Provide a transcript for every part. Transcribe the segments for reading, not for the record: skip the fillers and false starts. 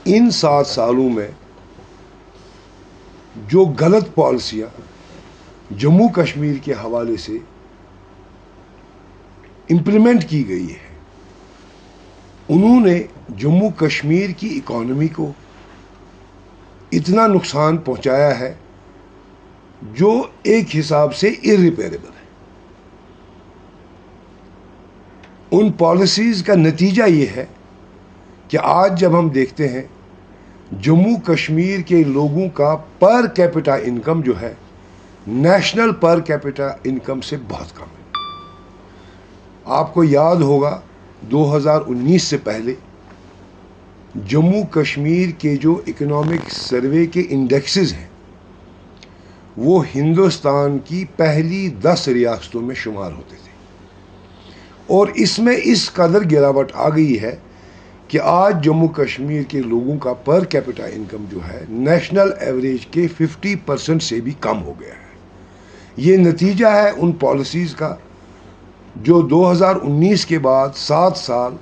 ان 7 سالوں میں جو غلط پالیسیاں جموں کشمیر کے حوالے سے امپلیمنٹ کی گئی ہے، انہوں نے جموں کشمیر کی اکانومی کو اتنا نقصان پہنچایا ہے جو ایک حساب سے irreparable ہے۔ ان پالیسیز کا نتیجہ یہ ہے کہ آج جب ہم دیکھتے ہیں جموں کشمیر کے لوگوں کا پر کیپٹا انکم جو ہے نیشنل پر کیپٹا انکم سے بہت کم ہے۔ آپ کو یاد ہوگا 2019 سے پہلے جموں کشمیر کے جو اکنامک سروے کے انڈیکسز ہیں وہ ہندوستان کی پہلی 10 ریاستوں میں شمار ہوتے تھے، اور اس میں اس قدر گراوٹ آ گئی ہے کہ آج جموں کشمیر کے لوگوں کا پر کیپٹا انکم جو ہے نیشنل ایوریج کے 50% سے بھی کم ہو گیا ہے۔ یہ نتیجہ ہے ان پالیسیز کا جو 2019 کے بعد 7 سال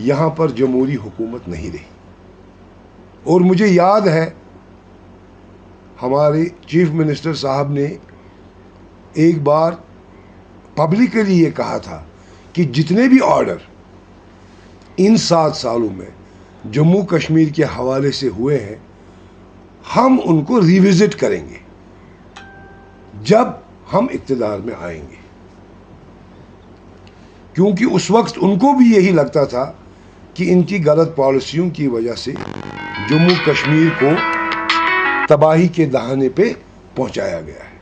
یہاں پر جمہوری حکومت نہیں رہی۔ اور مجھے یاد ہے ہمارے چیف منسٹر صاحب نے ایک بار پبلکلی یہ کہا تھا کہ جتنے بھی آرڈر ان 7 سالوں میں جموں کشمیر کے حوالے سے ہوئے ہیں ہم ان کو ریوزٹ کریں گے جب ہم اقتدار میں آئیں گے، کیونکہ اس وقت ان کو بھی یہی لگتا تھا کہ ان کی غلط پالیسیوں کی وجہ سے جموں کشمیر کو تباہی کے دہانے پہ پہنچایا گیا ہے۔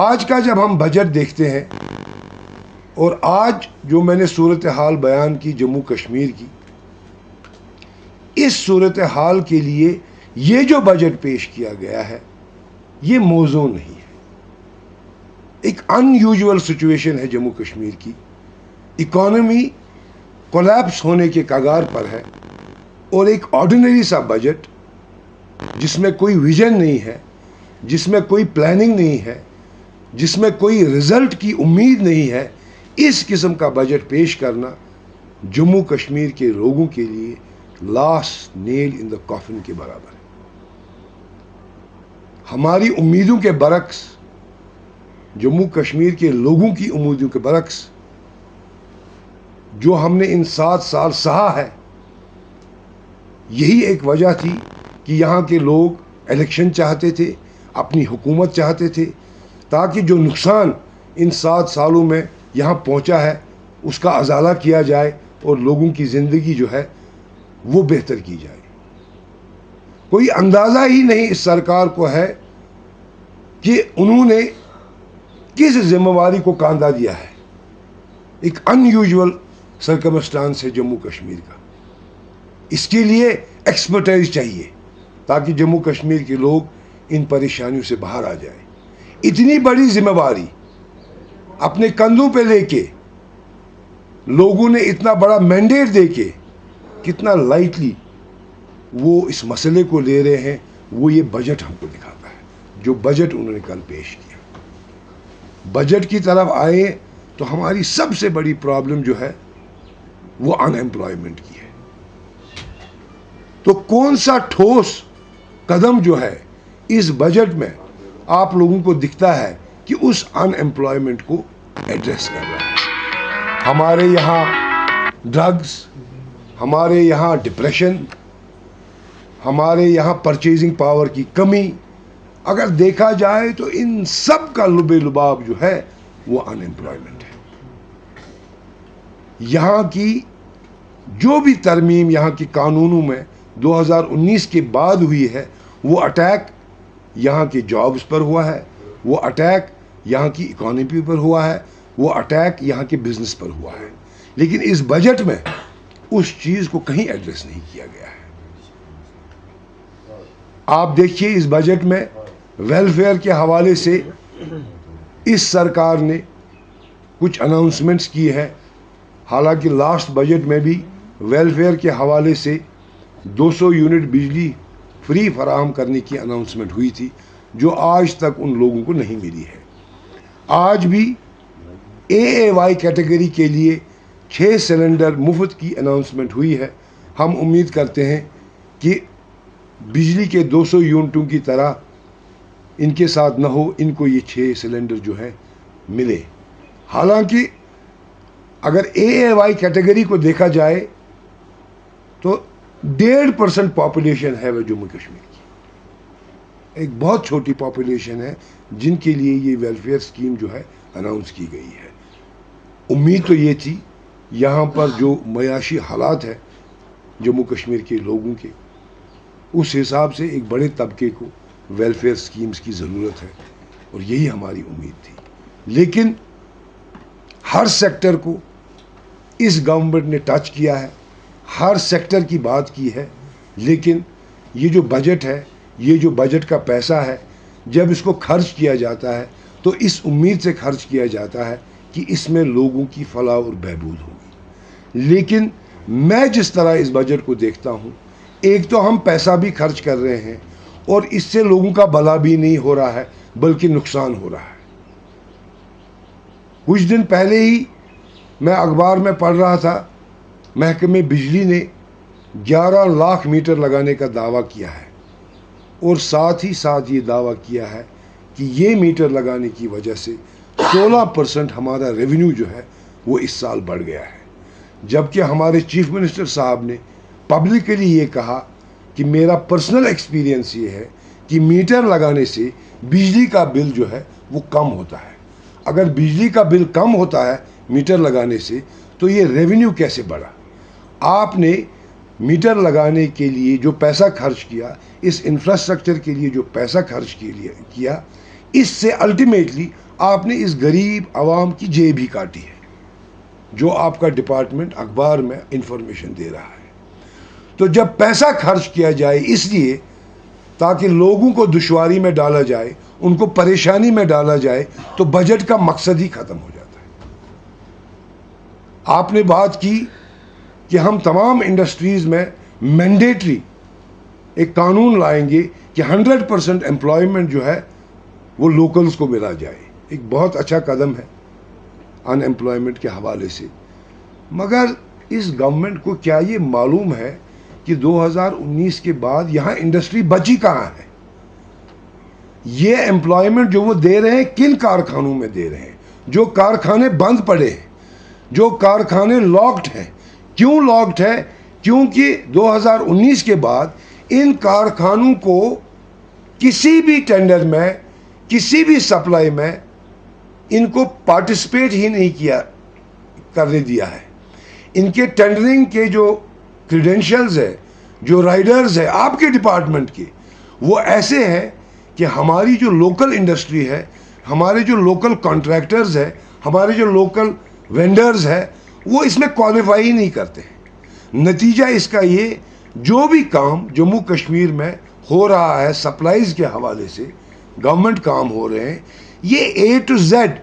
آج کا جب ہم بجٹ دیکھتے ہیں اور آج جو میں نے صورتحال بیان کی جموں کشمیر کی، اس صورتحال کے لیے یہ جو بجٹ پیش کیا گیا ہے یہ موزوں نہیں ہے۔ ایک ان یوزول سچویشن ہے جموں کشمیر کی، اکانومی کولیپس ہونے کے کگار پر ہے، اور ایک آرڈینری سا بجٹ جس میں کوئی ویژن نہیں ہے، جس میں کوئی پلاننگ نہیں ہے، جس میں کوئی رزلٹ کی امید نہیں ہے، اس قسم کا بجٹ پیش کرنا جموں کشمیر کے لوگوں کے لیے لاسٹ نیل ان دا کافن کے برابر ہے۔ ہماری امیدوں کے برعکس، جموں کشمیر کے لوگوں کی امیدوں کے برعکس جو ہم نے ان 7 سال سہا ہے، یہی ایک وجہ تھی کہ یہاں کے لوگ الیکشن چاہتے تھے، اپنی حکومت چاہتے تھے، تاکہ جو نقصان ان 7 سالوں میں یہاں پہنچا ہے اس کا ازالہ کیا جائے اور لوگوں کی زندگی جو ہے وہ بہتر کی جائے۔ کوئی اندازہ ہی نہیں اس سرکار کو ہے کہ انہوں نے کس ذمہ داری کو کاندھا دیا ہے۔ ایک ان یوزول سرکمسٹانس ہے جموں کشمیر کا، اس کے لیے ایکسپرٹائز چاہیے تاکہ جموں کشمیر کے لوگ ان پریشانیوں سے باہر آ جائیں۔ اتنی بڑی ذمہ داری اپنے کندھوں پہ لے کے لوگوں نے اتنا بڑا مینڈیٹ دے کے کتنا لائٹلی وہ اس مسئلے کو لے رہے ہیں، وہ یہ بجٹ ہم کو دکھاتا ہے۔ جو بجٹ انہوں نے کل پیش کیا، بجٹ کی طرف آئے تو ہماری سب سے بڑی پرابلم جو ہے وہ ان ایمپلائمنٹ کی ہے۔ تو کون سا ٹھوس قدم جو ہے اس بجٹ میں آپ لوگوں کو دکھتا ہے کہ اس ان ایمپلائمنٹ کو ایڈریس کر رہا ہے؟ ہمارے یہاں ڈرگز، ہمارے یہاں ڈپریشن، ہمارے یہاں پرچیزنگ پاور کی کمی، اگر دیکھا جائے تو ان سب کا لب لباب جو ہے وہ ان ایمپلائمنٹ ہے۔ یہاں کی جو بھی ترمیم یہاں کی قانونوں میں 2019 کے بعد ہوئی ہے، وہ اٹیک یہاں کے جابز پر ہوا ہے، وہ اٹیک یہاں کی اکانومی پر ہوا ہے، وہ اٹیک یہاں کے بزنس پر ہوا ہے، لیکن اس بجٹ میں اس چیز کو کہیں ایڈریس نہیں کیا گیا ہے۔ آپ دیکھیے اس بجٹ میں ویلفیئر کے حوالے سے اس سرکار نے کچھ اناؤنسمنٹس کی ہے، حالانکہ لاسٹ بجٹ میں بھی ویلفیئر کے حوالے سے 200 یونٹ بجلی فری فراہم کرنے کی اناؤنسمنٹ ہوئی تھی، جو آج تک ان لوگوں کو نہیں ملی ہے۔ آج بھی اے وائی کیٹیگری کے لیے 6 سلنڈر مفت کی اناؤنسمنٹ ہوئی ہے، ہم امید کرتے ہیں کہ بجلی کے 200 یونٹوں کی طرح ان کے ساتھ نہ ہو، ان کو یہ 6 سلنڈر جو ہے ملے. حالانکہ اگر AAY کیٹیگری کو دیکھا جائے تو 1.5% پاپولیشن ہے وہ جموں کشمیر کی، ایک بہت چھوٹی پاپولیشن ہے جن کے لیے یہ ویلفیئر اسکیم جو ہے اناؤنس کی گئی ہے. امید تو یہ تھی یہاں پر جو معاشی حالات ہے جموں کشمیر کے لوگوں کے، اس حساب سے ایک بڑے طبقے کو ویلفیئر اسکیمز کی ضرورت ہے، اور یہی ہماری امید تھی. لیکن ہر سیکٹر کو اس گورنمنٹ نے ٹچ کیا ہے، ہر سیکٹر کی بات کی ہے. لیکن یہ جو بجٹ ہے، یہ جو بجٹ کا پیسہ ہے، جب اس کو خرچ کیا جاتا ہے تو اس امید سے خرچ کیا جاتا ہے کہ اس میں لوگوں کی فلاح اور بہبود ہوگی. لیکن میں جس طرح اس بجٹ کو دیکھتا ہوں، ایک تو ہم پیسہ بھی خرچ کر رہے ہیں اور اس سے لوگوں کا بھلا بھی نہیں ہو رہا ہے بلکہ نقصان ہو رہا ہے. کچھ دن پہلے ہی میں اخبار میں پڑھ رہا تھا، محکمہ بجلی نے 11 لاکھ میٹر لگانے کا دعویٰ کیا ہے، اور ساتھ ہی ساتھ یہ دعویٰ کیا ہے کہ یہ میٹر لگانے کی وجہ سے 16% ہمارا ریونیو جو ہے وہ اس سال بڑھ گیا ہے. جبکہ ہمارے چیف منسٹر صاحب نے پبلکلی یہ کہا کہ میرا پرسنل ایکسپیرینس یہ ہے کہ میٹر لگانے سے بجلی کا بل جو ہے وہ کم ہوتا ہے. اگر بجلی کا بل کم ہوتا ہے میٹر لگانے سے تو یہ ریونیو کیسے بڑھا؟ آپ نے میٹر لگانے کے لیے جو پیسہ خرچ کیا، اس انفراسٹرکچر کے لیے جو پیسہ خرچ کیا، اس سے الٹیمیٹلی آپ نے اس غریب عوام کی جیب ہی کاٹی ہے، جو آپ کا ڈپارٹمنٹ اخبار میں انفارمیشن دے رہا ہے. تو جب پیسہ خرچ کیا جائے اس لیے تاکہ لوگوں کو دشواری میں ڈالا جائے، ان کو پریشانی میں ڈالا جائے، تو بجٹ کا مقصد ہی ختم ہو جاتا ہے. آپ نے بات کی کہ ہم تمام انڈسٹریز میں مینڈیٹری ایک قانون لائیں گے کہ 100% امپلائمنٹ جو ہے وہ لوکلز کو ملا جائے. ایک بہت اچھا قدم ہے ان امپلائمنٹ کے حوالے سے. مگر اس گورنمنٹ کو کیا یہ معلوم ہے کہ 2019 کے بعد یہاں انڈسٹری بچی کہاں ہے؟ یہ امپلائمنٹ جو وہ دے رہے ہیں کن کارخانوں میں دے رہے ہیں؟ جو کارخانے بند پڑے ہیں، جو کارخانے لاکڈ ہیں. کیوں لاکڈ ہے؟ کیونکہ 2019 کے بعد ان کارخانوں کو کسی بھی ٹینڈر میں، کسی بھی سپلائی میں ان کو پارٹیسپیٹ ہی نہیں کرنے دیا ہے. ان کے ٹینڈرنگ کے جو کریڈینشلز ہے، جو رائڈرز ہے آپ کے ڈپارٹمنٹ کے، وہ ایسے ہیں کہ ہماری جو لوکل انڈسٹری ہے، ہمارے جو لوکل کانٹریکٹرز ہے، ہمارے جو لوکل وینڈرز ہے، وہ اس میں کوالیفائی ہی نہیں کرتے ہیں. نتیجہ اس کا یہ، جو بھی کام جموں کشمیر میں ہو رہا ہے سپلائز کے حوالے سے، گورنمنٹ کام ہو رہے ہیں، یہ A to Z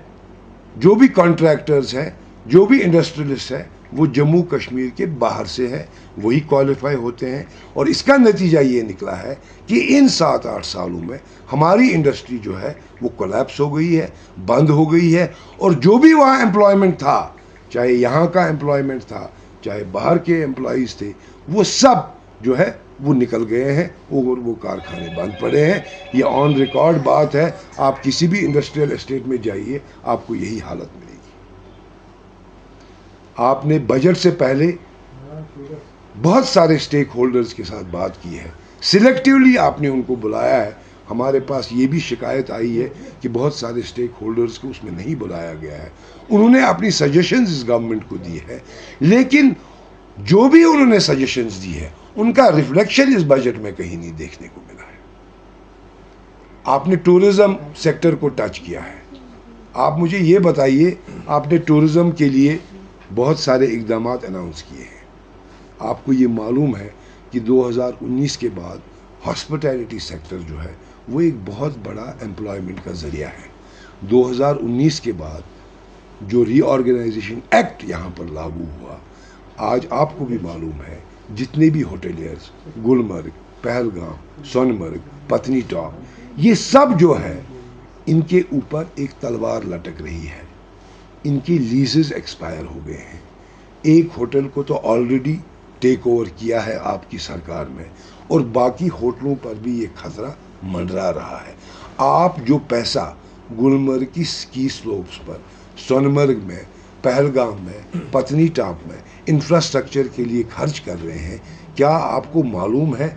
جو بھی کانٹریکٹرز ہیں، جو بھی انڈسٹریلسٹ ہیں، وہ جموں کشمیر کے باہر سے ہے، وہی کوالیفائی ہوتے ہیں. اور اس کا نتیجہ یہ نکلا ہے کہ ان 7-8 سالوں میں ہماری انڈسٹری جو ہے وہ کولیپس ہو گئی ہے، بند ہو گئی ہے. اور جو بھی وہاں امپلائمنٹ تھا، چاہے یہاں کا امپلائمنٹ تھا، چاہے باہر کے امپلائیز تھے، وہ سب جو ہے وہ نکل گئے ہیں اور وہ کارخانے بند پڑے ہیں. یہ آن ریکارڈ بات ہے، آپ کسی بھی انڈسٹریل اسٹیٹ میں جائیے آپ کو یہی حالت ملے گی. آپ نے بجٹ سے پہلے بہت سارے اسٹیک ہولڈرز کے ساتھ بات کی ہے، سلیکٹیولی آپ نے ان کو بلایا ہے. ہمارے پاس یہ بھی شکایت آئی ہے کہ بہت سارے اسٹیک ہولڈرز کو اس میں نہیں بلایا گیا ہے. انہوں نے اپنی سجیشنز اس گورنمنٹ کو دی ہے، لیکن جو بھی انہوں نے سجیشنز دی ہے ان کا ریفلیکشن اس بجٹ میں کہیں نہیں دیکھنے کو ملا ہے. آپ نے ٹورزم سیکٹر کو ٹچ کیا ہے. آپ مجھے یہ بتائیے، آپ نے ٹورزم کے لیے بہت سارے اقدامات اناؤنس کیے ہیں. آپ کو یہ معلوم ہے کہ 2019 کے بعد ہاسپٹیلٹی سیکٹر جو ہے وہ ایک بہت بڑا امپلائمنٹ کا ذریعہ ہے. 2019 کے بعد جو ری آرگنائزیشن ایکٹ یہاں پر لاگو ہوا، آج آپ کو بھی معلوم ہے جتنے بھی ہوٹلیئرز، گلمرگ، پہلگام، سون مرگ، پتنی ٹاپ، یہ سب جو ہے ان کے اوپر ایک تلوار لٹک رہی ہے. ان کی لیزز ایکسپائر ہو گئے ہیں. ایک ہوٹل کو تو آلریڈی ٹیک اوور کیا ہے آپ کی سرکار میں، اور باقی ہوٹلوں پر بھی یہ خطرہ منڈرا رہا ہے۔ آپ جو پیسہ گلمرگ کی سکی سلوپس پر، سونمرگ میں، پہلگام میں، پتنی ٹاپ میں انفراسٹرکچر کے لیے خرچ کر رہے ہیں، کیا آپ کو معلوم ہے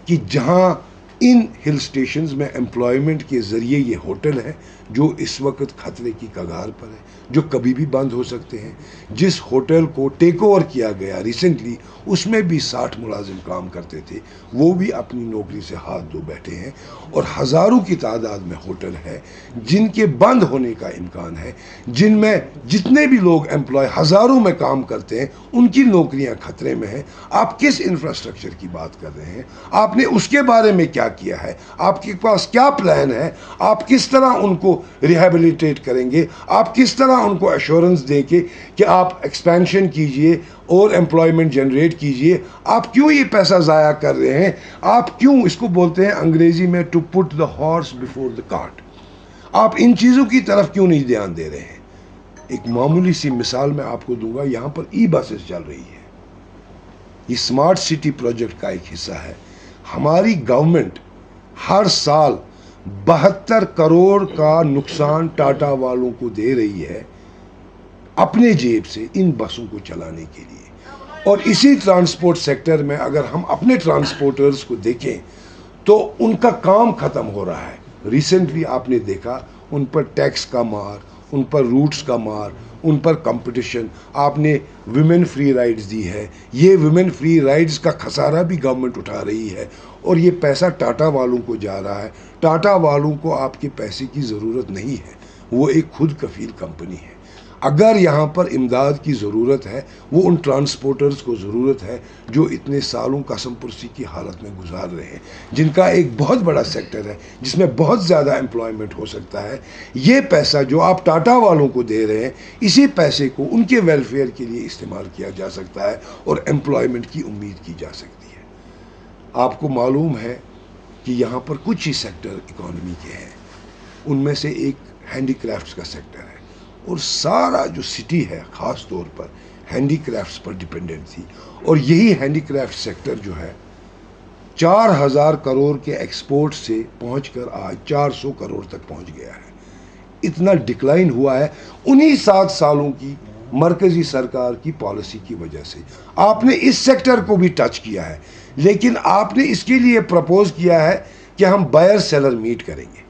کہ جہاں ان ہل سٹیشنز میں امپلائمنٹ کے ذریعے یہ ہوٹل ہے جو اس وقت خطرے کی کگار پر ہے، جو کبھی بھی بند ہو سکتے ہیں؟ جس ہوٹل کو ٹیک اوور کیا گیا ریسنٹلی، اس میں بھی 60 ملازم کام کرتے تھے، وہ بھی اپنی نوکری سے ہاتھ دھو بیٹھے ہیں، اور ہزاروں کی تعداد میں ہوٹل ہے جن کے بند ہونے کا امکان ہے، جن میں جتنے بھی لوگ امپلائی ہزاروں میں کام کرتے ہیں ان کی نوکریاں خطرے میں ہیں۔ آپ کس انفراسٹرکچر کی بات کر رہے ہیں؟ آپ نے اس کے بارے میں کیا کیا ہے؟ آپ کے پاس کیا پلان ہے؟ آپ کس طرح ان کو ریہیبلیٹیٹ کریں گے؟ آپ کس طرح ان کو ایشورنس دیں گے کہ آپ ایکسپینشن کیجئے اور امپلائمنٹ جنریٹ کیجئے؟ آپ کیوں یہ پیسہ ضائع کر رہے ہیں؟ آپ کیوں اس کو بولتے ہیں انگریزی میں to put the horse before the cart? آپ ان چیزوں کی طرف کیوں نہیں دھیان دے رہے ہیں؟ ایک معمولی سی مثال میں آپ کو دوں گا، یہاں پر ای بسز چل رہی ہے، یہ اسمارٹ سٹی پروجیکٹ کا ایک حصہ ہے۔ ہماری گورنمنٹ ہر سال 72 کروڑ کا نقصان ٹاٹا والوں کو دے رہی ہے اپنے جیب سے ان بسوں کو چلانے کے لیے، اور اسی ٹرانسپورٹ سیکٹر میں اگر ہم اپنے ٹرانسپورٹرز کو دیکھیں تو ان کا کام ختم ہو رہا ہے۔ ریسنٹلی آپ نے دیکھا ان پر ٹیکس کا مار، ان پر روٹس کا مار، ان پر کمپٹیشن، آپ نے ویمن فری رائڈز دی ہے، یہ ویمن فری رائڈز کا خسارہ بھی گورنمنٹ اٹھا رہی ہے، اور یہ پیسہ ٹاٹا والوں کو جا رہا ہے۔ ٹاٹا والوں کو آپ کے پیسے کی ضرورت نہیں ہے، وہ ایک خود کفیل کمپنی ہے۔ اگر یہاں پر امداد کی ضرورت ہے، وہ ان ٹرانسپورٹرز کو ضرورت ہے جو اتنے سالوں قسم پرسی کی حالت میں گزار رہے ہیں، جن کا ایک بہت بڑا سیکٹر ہے جس میں بہت زیادہ امپلائمنٹ ہو سکتا ہے۔ یہ پیسہ جو آپ ٹاٹا والوں کو دے رہے ہیں، اسی پیسے کو ان کے ویلفیئر کے لیے استعمال کیا جا سکتا ہے اور امپلائمنٹ کی امید کی جا سکتی ہے۔ آپ کو معلوم ہے کہ یہاں پر کچھ ہی سیکٹر اکانومی کے ہیں، ان میں سے ایک ہینڈی کرافٹس کا سیکٹر ہے، اور سارا جو سٹی ہے خاص طور پر ہینڈی کرافٹس پر ڈیپینڈنٹ تھی، اور یہی ہینڈی کرافٹ سیکٹر جو ہے 4000 کروڑ کے ایکسپورٹ سے پہنچ کر آج 400 کروڑ تک پہنچ گیا ہے۔ اتنا ڈکلائن ہوا ہے انہی 7 سالوں کی مرکزی سرکار کی پالیسی کی وجہ سے۔ آپ نے اس سیکٹر کو بھی ٹچ کیا ہے، لیکن آپ نے اس کے لیے پرپوز کیا ہے کہ ہم بائر سیلر میٹ کریں گے،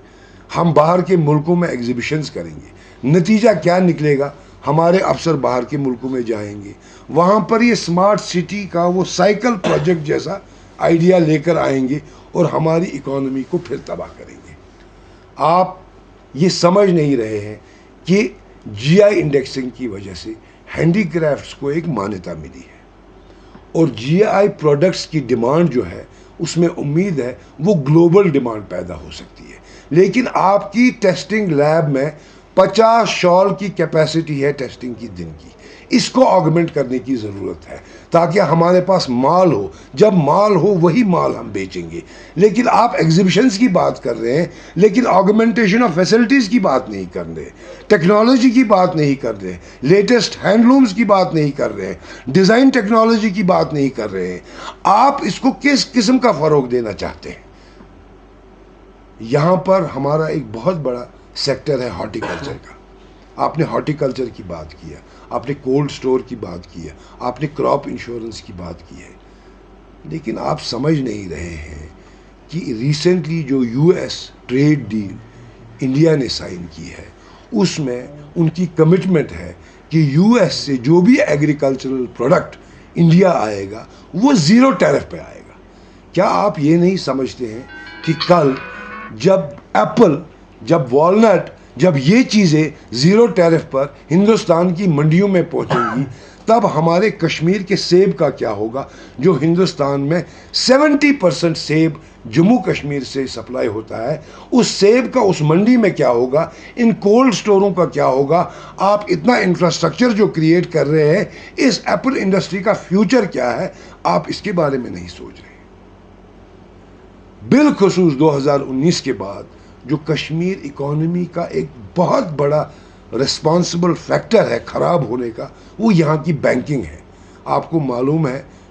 ہم باہر کے ملکوں میں ایگزیبیشنز کریں گے۔ نتیجہ کیا نکلے گا؟ ہمارے افسر باہر کے ملکوں میں جائیں گے، وہاں پر یہ اسمارٹ سٹی کا وہ سائیکل پروجیکٹ جیسا آئیڈیا لے کر آئیں گے اور ہماری اکانومی کو پھر تباہ کریں گے۔ آپ یہ سمجھ نہیں رہے ہیں کہ جی آئی انڈیکسنگ کی وجہ سے ہینڈی کرافٹس کو ایک مانیتا ملی ہے، اور جی آئی پروڈکٹس کی ڈیمانڈ جو ہے اس میں امید ہے وہ گلوبل ڈیمانڈ پیدا ہو سکتی ہے، لیکن آپ کی ٹیسٹنگ لیب میں 50 شال کی کیپیسٹی ہے ٹیسٹنگ کی دن کی، اس کو آگمنٹ کرنے کی ضرورت ہے تاکہ ہمارے پاس مال ہو، جب مال ہو وہی مال ہم بیچیں گے۔ لیکن آپ ایگزیبیشنز کی بات کر رہے ہیں، لیکن آگمنٹیشن آف فیسلٹیز کی بات نہیں کر رہے، ٹیکنالوجی کی بات نہیں کر رہے، لیٹسٹ ہینڈلومز کی بات نہیں کر رہے، ڈیزائن ٹیکنالوجی کی بات نہیں کر رہے ہیں۔ آپ اس کو کس قسم کا فروغ دینا چاہتے ہیں؟ یہاں پر ہمارا ایک بہت بڑا سیکٹر ہے ہارٹی کلچر کا۔ آپ نے ہارٹی کلچر کی بات کی ہے، آپ نے کولڈ سٹور کی بات کی ہے، آپ نے کراپ انشورنس کی بات کی ہے، لیکن آپ سمجھ نہیں رہے ہیں کہ ریسنٹلی جو U S trade deal India نے سائن کی ہے، اس میں ان کی کمٹمنٹ ہے کہ یو ایس سے جو بھی ایگریکلچرل پروڈکٹ انڈیا آئے گا وہ 0 ٹیرف پہ آئے گا۔ کیا آپ یہ نہیں سمجھتے ہیں کہ کل جب ایپل، جب والنٹ، جب یہ چیزیں 0 ٹیرف پر ہندوستان کی منڈیوں میں پہنچیں گی، تب ہمارے کشمیر کے سیب کا کیا ہوگا؟ جو ہندوستان میں 70% سیب جموں کشمیر سے سپلائی ہوتا ہے، اس سیب کا اس منڈی میں کیا ہوگا؟ ان کولڈ سٹوروں کا کیا ہوگا؟ آپ اتنا انفراسٹرکچر جو کریٹ کر رہے ہیں، اس ایپل انڈسٹری کا فیوچر کیا ہے؟ آپ اس کے بارے میں نہیں سوچ رہے۔ بالخصوص 2019 کے بعد جو کشمیر اکانومی کا ایک بہت بڑا رسپانسبل فیکٹر ہے خراب ہونے کا، وہ یہاں کی بینکنگ ہے۔ آپ کو معلوم ہے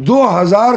2000